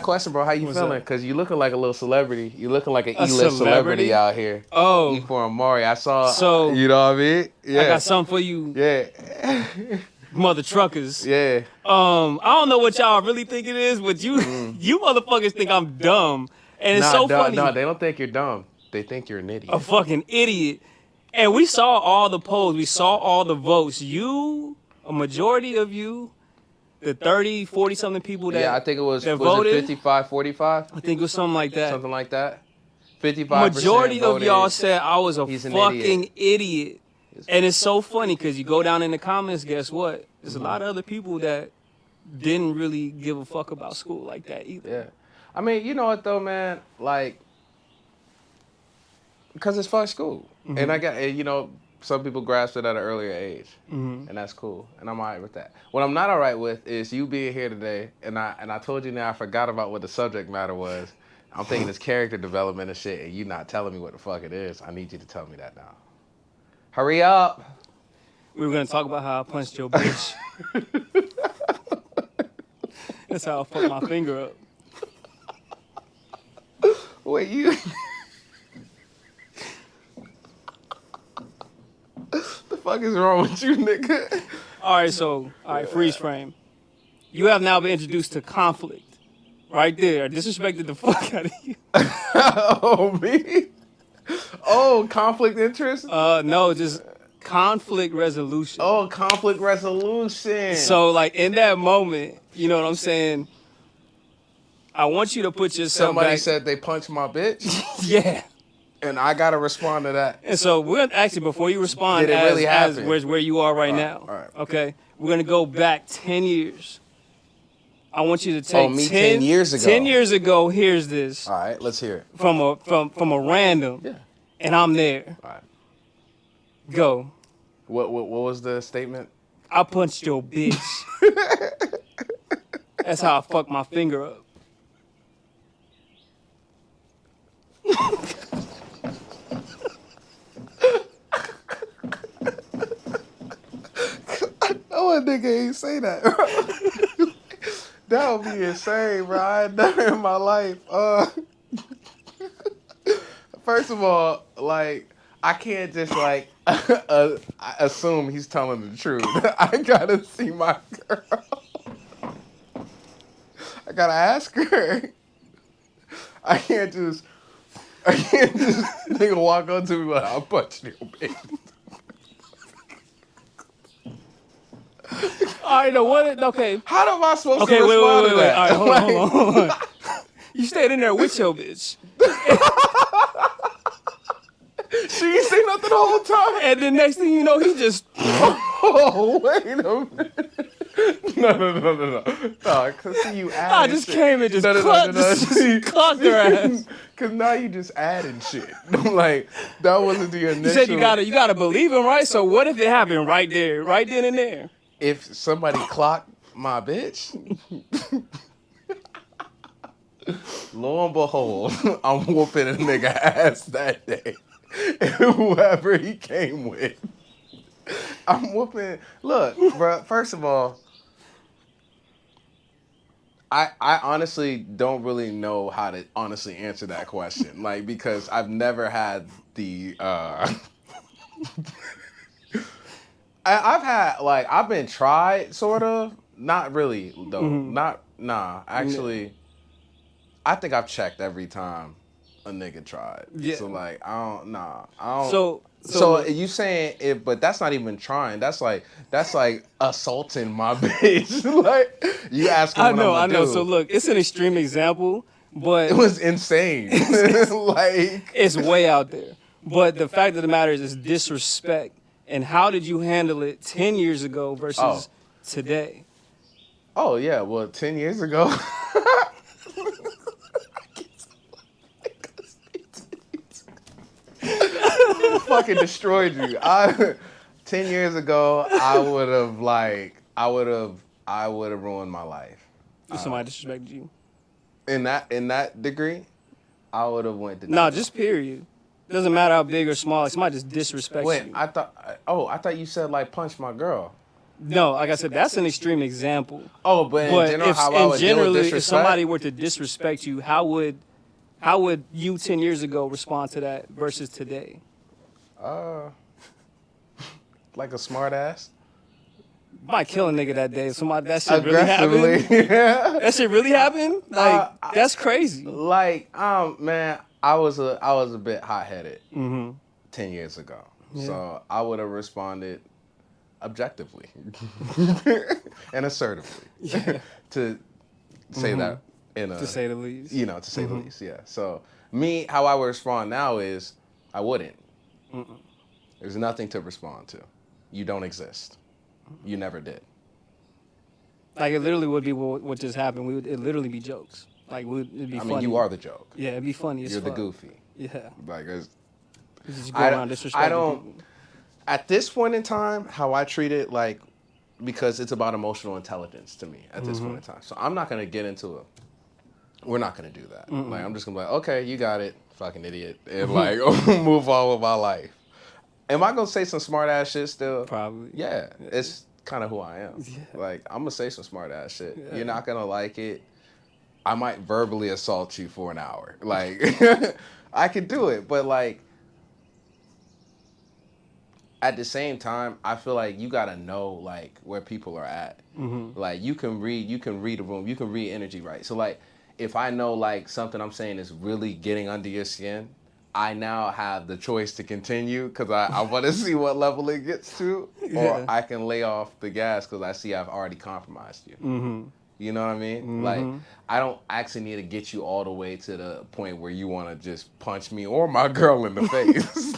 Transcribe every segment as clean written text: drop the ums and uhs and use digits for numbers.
Question, bro. How you What's feeling? up? Because you looking like a little celebrity. You looking like an A E-list celebrity celebrity? out here. Oh, E for Emari. I saw, so you know what I mean? I Yeah. got something for you, Yeah. mother truckers. Yeah. I don't know what y'all really think it is, but you motherfuckers think I'm dumb, and it's so funny. No, they don't think you're dumb. They think you're an A idiot. fucking idiot. And we saw all the polls. We saw all the votes. A majority of you, the 30, 40 something people that Yeah, I think it was voted. it 55, 45? I think it was something like that. Something like that. 55% Majority of voted. y'all said I was a He's an fucking idiot. And it's so funny because you go down in the comments, guess what? There's a lot of other people that didn't really give a fuck about school like that either. Yeah. I mean, you know what though, man? Like, because it's fuck school. And some people grasp it at an earlier age. And that's cool. And I'm all right with that. What I'm not all right with is you being here today, and I told you now I forgot about what the subject matter was. I'm thinking it's character development and shit, and you not telling me what the fuck it is. I need you to tell me that now. Hurry up. We were going to talk about how I punched your bitch. That's how I fucked my finger up. Wait, you... The fuck is wrong with you, nigga? All right, freeze frame. You have now been introduced to conflict. Right there. I disrespected the fuck out of you. Oh, me? Oh, conflict interest? No, just conflict resolution. Oh, conflict resolution. So, like, in that moment, you know what I'm saying? I want you to put yourself Somebody back. said they punched my bitch, Yeah. and I gotta respond to that. And so we're actually, before you respond, Did it really as happen? where you are right now. all right. Okay? We're going to go back 10 years. I want you to take 10 years ago. 10 years ago, here's this. All right, let's hear it. From a random. Yeah. And I'm there. All right. Go. What was the statement? I punched your bitch. That's how I fucked my finger up. No, a nigga ain't say that. That would be insane, bro. I ain't never in my life. First of all, like, I can't just like assume he's telling the truth. I gotta see my girl. I gotta ask her. I can't just nigga walk up to me like, I'll punch you, baby. All right, no, what? Okay. How am I supposed Okay, to respond to wait. that? All right, hold on. You stayed in there with your bitch. She ain't say nothing the whole time. And the next thing you know, he just... Oh, wait a minute. No. No, cause see you adding I just shit. came and just clocked her ass. Cause now you just adding shit. Like, that wasn't the initial. You said you gotta believe him, right? So what if it happened right there, right then and there? If somebody clocked my bitch, lo and behold, I'm whooping a nigga ass that day. And whoever he came with. I'm whooping. Look, bro, first of all, I honestly don't really know how to honestly answer that question. Like, because I've never had the I've been tried, sort of. Not really, though. Actually, I think I've checked every time a nigga tried. Yeah. So, like, I don't. So You saying it, but that's not even trying. That's like assaulting my bitch. Like, you asking what I know. do. So look, it's an extreme example, but It was insane. Like, it's way out there. But the fact of the matter is, it's disrespect. And how did you handle it 10 years ago versus today? oh yeah, well, 10 years ago. Fucking destroyed you. 10 years ago, I would have ruined my life. If somebody disrespected you. In that degree, I would have went to. No, just period. Doesn't matter how big or small. Like somebody just disrespects Wait, you. I thought you said like punch my girl. No, like I said, that's an extreme example. Oh, but in But general, if how I would deal with generally, if disrespect. somebody were to disrespect you, how would you 10 years ago respond to that versus today? Like a smart ass. Might kill a nigga that day. Somebody that shit really Aggressively. happened. That shit really happened. Like that's crazy. Like, man, I was a bit hot headed 10 years ago. Yeah. So I would have responded objectively and assertively to say that in a, To say the least. you know, to say the least. Yeah. So me, how I would respond now is I wouldn't. There's nothing to respond to. You don't exist. You never did. Like it literally would be what just happened. It'd literally be jokes. Like it'd be funny. I mean, you are the joke. Yeah, it'd be funny as You're the fuck. goofy. Yeah. Like, it's, You just go around disrespecting people. at this point in time, how I treat it, like, because it's about emotional intelligence to me at this point in time. So I'm not going to get into it. We're not going to do that. Like, I'm just going to be like, okay, you got it, fucking idiot. And, like, move on with my life. Am I going to say some smart ass shit still? Probably. Yeah. It's kind of who I am. Yeah. Like, I'm going to say some smart ass shit. Yeah. You're not going to like it. I might verbally assault you for an hour. Like, I could do it. But, like, at the same time, I feel like you gotta know like where people are at. Like you can read a room, you can read energy, right? So like if I know like something I'm saying is really getting under your skin, I now have the choice to continue because I want to see what level it gets to, or I can lay off the gas because I see I've already compromised you. You know what I mean? Like, I don't actually need to get you all the way to the point where you want to just punch me or my girl in the face.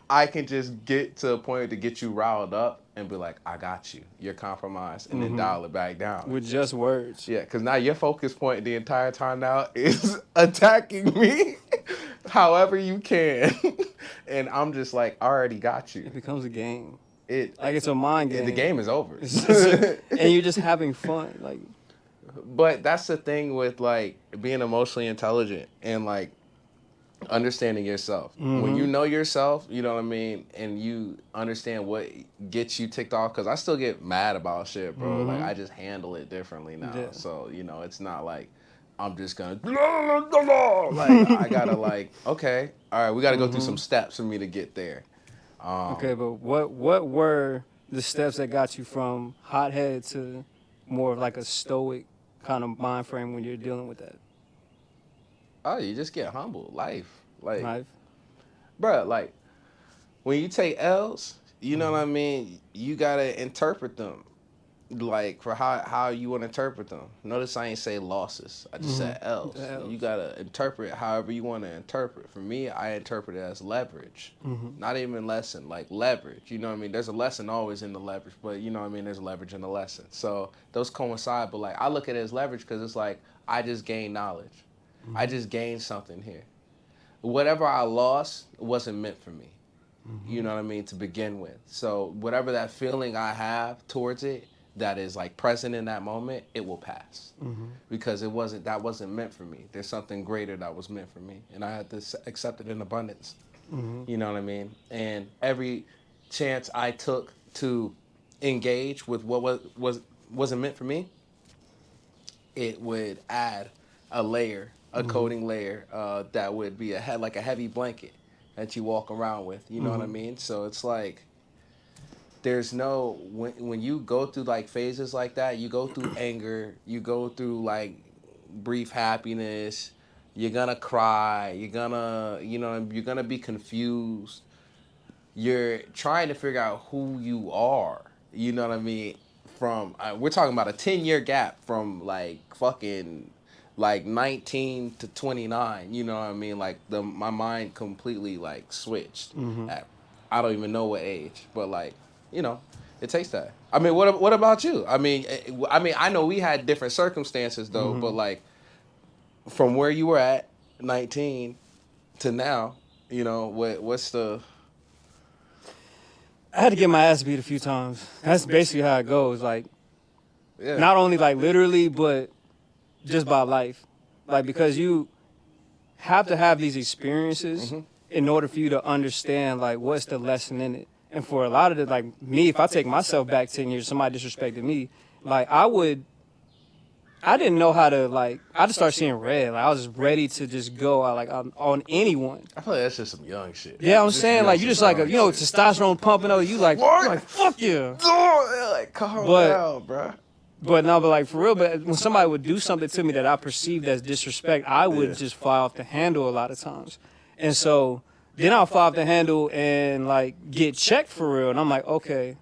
I can just get to a point to get you riled up and be like, I got you. You're compromised, and then dial it back down. With just words. Yeah, because now your focus point the entire time now is attacking me however you can. And I'm just like, I already got you. It becomes a game. Like it's a mind game. The game is over. And you're just having fun. Like, but that's the thing with like being emotionally intelligent and like understanding yourself. When you know yourself, you know what I mean, and you understand what gets you ticked off. Because I still get mad about shit, bro. Like I just handle it differently now. Yeah. So you know, it's not like I'm just gonna like I gotta like okay, all right, we gotta go through some steps for me to get there. okay, but what were the steps that got you from hothead to more of like a stoic kind of mind frame when you're dealing with that? Oh, you just get humble. Like, Right? bruh, like, when you take L's, you know what I mean? You gotta interpret them, like, for how you want to interpret them. Notice I ain't say losses. I just said L's. L's. You gotta interpret however you want to interpret. For me, I interpret it as leverage. Not even lesson, like leverage. You know what I mean? There's a lesson always in the leverage, but you know what I mean? There's leverage in the lesson. So those coincide, but like, I look at it as leverage because it's like, I just gained knowledge. I just gained something here. Whatever I lost wasn't meant for me. You know what I mean? To begin with. So whatever that feeling I have towards it that is like present in that moment, it will pass. Because that wasn't meant for me. There's something greater that was meant for me. And I had to accept it in abundance. You know what I mean? And every chance I took to engage with what wasn't meant for me, it would add a layer, a coating layer that would be like a heavy blanket that you walk around with. You know what I mean? So it's like there's no when you go through like phases like that, you go through anger, you go through like brief happiness, you're gonna cry, you're gonna be confused. You're trying to figure out who you are. You know what I mean? From we're talking about a 10-year gap from like fucking like 19 to 29, you know what I mean? Like my mind completely like switched at I don't even know what age, but like, you know, it takes that. I mean, what about you? I mean, I know we had different circumstances though, but like from where you were at 19 to now, you know, what's the I had to get my ass beat a few times. That's basically how it goes. Like, not only like literally, but just by life. Like, because you have to have these experiences in order for you to understand, like, what's the lesson in it. And for a lot of the, like me, if I take myself back 10 years, somebody disrespected me, like I didn't know how to, like, I just started seeing red. Like, I was just ready to just go on anyone. I feel like that's just some young shit. Yeah, I'm saying, like, you just like, testosterone pumping over you, like, What? you're like, fuck yeah. Like, calm down, bro. But no, but like, for real, but when somebody would do something to me that I perceived as disrespect, I would just fly off the handle a lot of times. And so then I'll fly off the handle and, like, get checked for real. And I'm like, okay,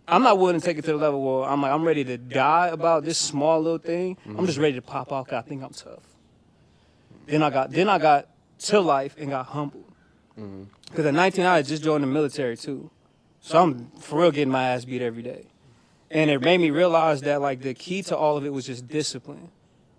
I'm not willing to take it to the level where I'm like, I'm ready to die about this small little thing. I'm just ready to pop off because I think I'm tough. Then I got to life and got humbled. Because at 19, I had just joined the military too. So I'm for real getting my ass beat every day. And it made me realize that, like, the key to all of it was just discipline.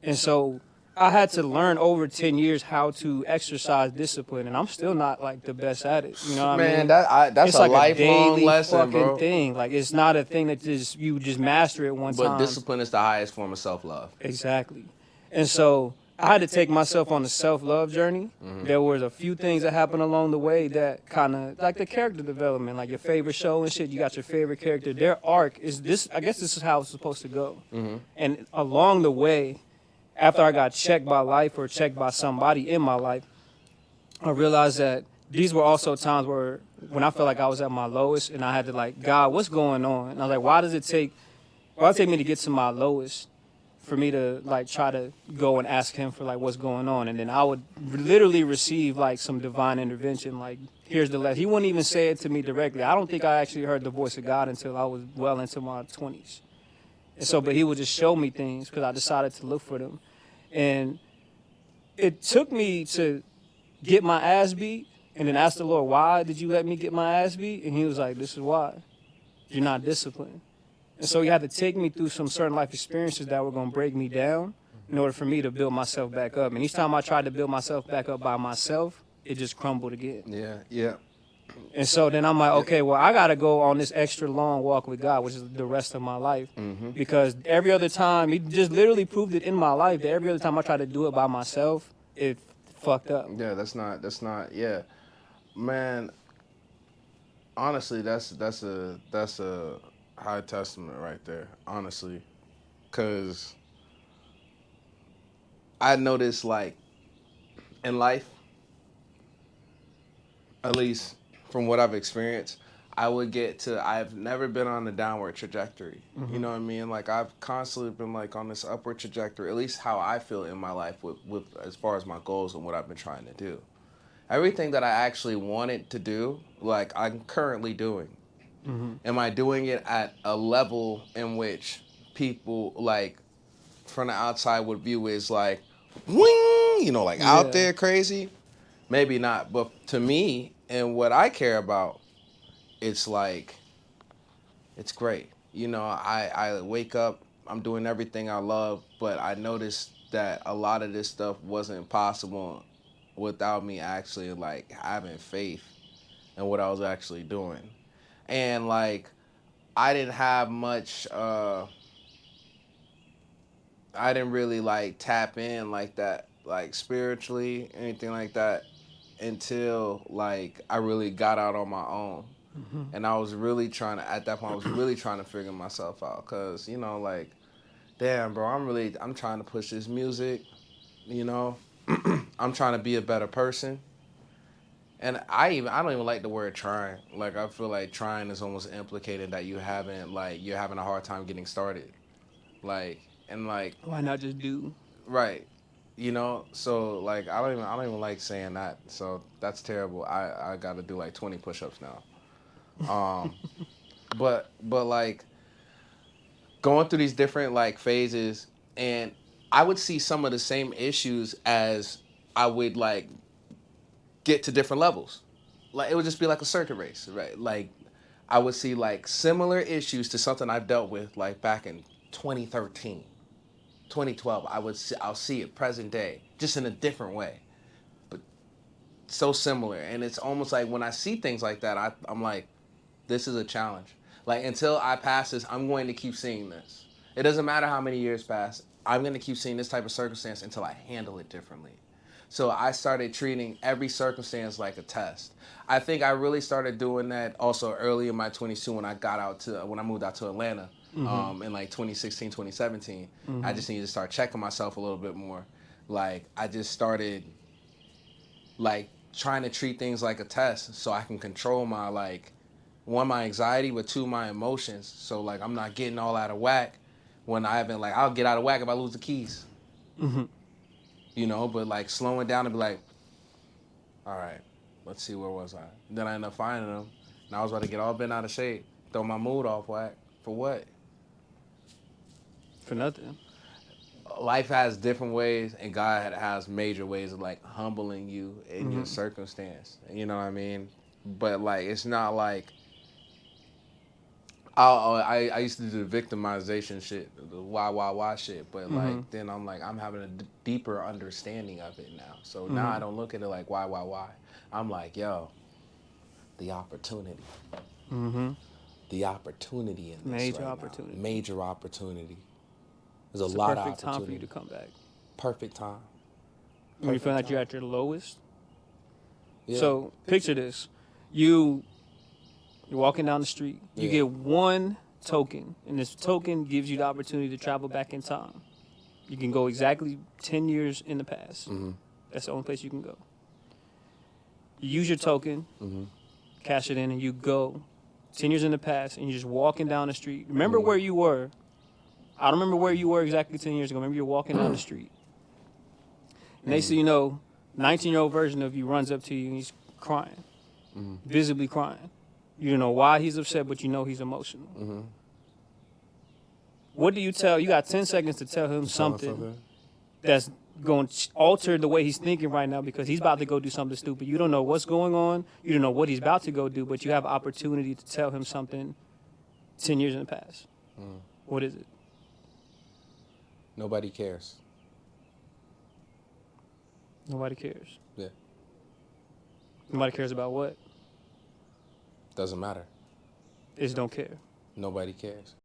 And so I had to learn over 10 years how to exercise discipline, and I'm still not, like, the best at it. You know what I mean? That's It's a like lifelong daily lesson, fucking bro. thing. Like, it's not a thing that you just master it one time. But discipline is the highest form of self-love. Exactly. And so I had to take myself on the self-love journey. There was a few things that happened along the way that kind of, like the character development, like your favorite show and shit, you got your favorite character. Their arc is this, I guess this is how it's supposed to go. And along the way, after I got checked by life or checked by somebody in my life, I realized that these were also times where when I felt like I was at my lowest and I had to, like, God, what's going on? And I was like, why does it take me to get to my lowest for me to, like, try to go and ask him for, like, what's going on? And then I would literally receive, like, some divine intervention, like, here's the lesson. He wouldn't even say it to me directly. I don't think I actually heard the voice of God until I was well into my 20s. And so, but he would just show me things because I decided to look for them. And it took me to get my ass beat and then ask the Lord, why did you let me get my ass beat? And he was like, this is why. You're not disciplined. And so he had to take me through some certain life experiences that were going to break me down in order for me to build myself back up. And each time I tried to build myself back up by myself, it just crumbled again. Yeah. And so then I'm like, okay, well, I got to go on this extra long walk with God, which is the rest of my life. Because every other time, he just literally proved it in my life that every other time I tried to do it by myself, it fucked up. Yeah, that's not, yeah. Man, honestly, that's a high testament right there, honestly. Because I noticed, like, in life, at least from what I've experienced, I've never been on a downward trajectory. You know what I mean? Like, I've constantly been, like, on this upward trajectory, at least how I feel in my life with as far as my goals and what I've been trying to do. Everything that I actually wanted to do, like, I'm currently doing. Am I doing it at a level in which people, like, from the outside would view as, like, wing, you know, like, out there crazy? Maybe not. But to me, and what I care about, it's like, it's great. You know, I wake up, I'm doing everything I love, but I noticed that a lot of this stuff wasn't possible without me actually, like, having faith in what I was actually doing. And, like, I didn't have much, I didn't really, like, tap in like that, like, spiritually, anything like that, until, like, I really got out on my own. And I was really at that point, I was really trying to figure myself out. Because, you know, like, damn, bro, I'm trying to push this music, you know. I'm trying to be a better person. And I don't even like the word trying. Like, I feel like trying is almost implicated that you're having a hard time getting started. Like, and like, Why not just do? right. You know, so, like, I don't even like saying that. So that's terrible. I got to do like 20 push-ups now. But like, going through these different, like, phases, and I would see some of the same issues as I would, like, get to different levels. Like, it would just be like a circuit race, right? Like, I would see, like, similar issues to something I've dealt with, like, back in 2013, 2012. I'll see it present day, just in a different way, but so similar. And it's almost like when I see things like that, I'm like, this is a challenge. Like, until I pass this, I'm going to keep seeing this. It doesn't matter how many years pass. I'm going to keep seeing this type of circumstance until I handle it differently. So I started treating every circumstance like a test. I think I really started doing that also early in my 20s too, when I moved out to Atlanta in like 2016, 2017. I just needed to start checking myself a little bit more. Like I just started like trying to treat things like a test so I can control my like one, my anxiety, but two, my emotions. So like I'm not getting all out of whack when I haven't like I'll get out of whack if I lose the keys. You know, but like slowing down and be like, all right, let's see, where was I? Then I end up finding them. And I was about to get all bent out of shape, throw my mood off whack. For what? For nothing. Life has different ways, and God has major ways of like humbling you in your circumstance. You know what I mean? But like, it's not like I used to do the victimization shit, the why shit. But like, then I'm like, I'm having a deeper understanding of it now. So now I don't look at it like why. I'm like, yo, the opportunity. The opportunity in this Major right opportunity. now. Major opportunity. There's It's a lot of perfect opportunity. time for you to come back. Perfect time. When you feel like you're at your lowest. Yeah. So picture this. You're walking down the street. You get one token, and this token gives you the opportunity to travel back in time. You can go exactly 10 years in the past. That's the only place you can go. You use your token, cash it in, and you go 10 years in the past, and you're just walking down the street. Remember where you were. I don't remember where you were exactly 10 years ago. Remember you're walking down the street. And next thing you know, 19-year-old version of you runs up to you, and he's crying, visibly crying. You don't know why he's upset, but you know he's emotional. What do you tell? You got 10 seconds to tell him something that's going to alter the way he's thinking right now, because he's about to go do something stupid. You don't know what's going on. You don't know what he's about to go do, but you have opportunity to tell him something 10 years in the past. What is it? Nobody cares. Nobody cares. Yeah. Nobody cares about what? Doesn't matter. They just don't care. Nobody cares.